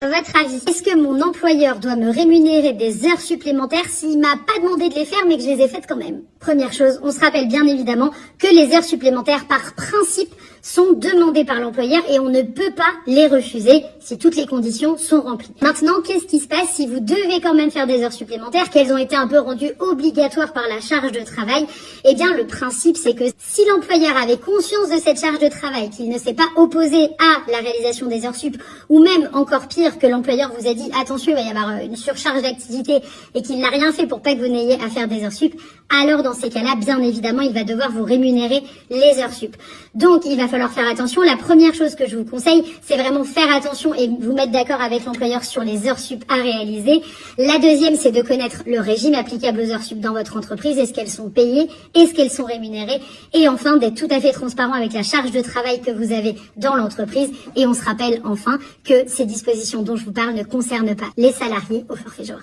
À votre avis, est-ce que mon employeur doit me rémunérer des heures supplémentaires s'il m'a pas demandé de les faire mais que je les ai faites quand même? Première chose, on se rappelle bien évidemment que les heures supplémentaires par principe sont demandées par l'employeur et on ne peut pas les refuser si toutes les conditions sont remplies. Maintenant, qu'est-ce qui se passe si vous devez quand même faire des heures supplémentaires, qu'elles ont été un peu rendues obligatoires par la charge de travail? Eh bien, le principe, c'est que si l'employeur avait conscience de cette charge de travail, qu'il ne s'est pas opposé à la réalisation des heures sup, ou même encore pire, que l'employeur vous a dit attention, il va y avoir une surcharge d'activité et qu'il n'a rien fait pour pas que vous n'ayez à faire des heures sup, alors dans ces cas-là, bien évidemment, il va devoir vous rémunérer les heures sup. Donc, il va falloir faire attention. La première chose que je vous conseille, c'est vraiment faire attention et vous mettre d'accord avec l'employeur sur les heures sup à réaliser. La deuxième, c'est de connaître le régime applicable aux heures sup dans votre entreprise. Est-ce qu'elles sont payées? Est-ce qu'elles sont rémunérées? Et enfin, d'être tout à fait transparent avec la charge de travail que vous avez dans l'entreprise. Et on se rappelle enfin que ces dispositions dont je vous parle ne concernent pas les salariés au forfait jour.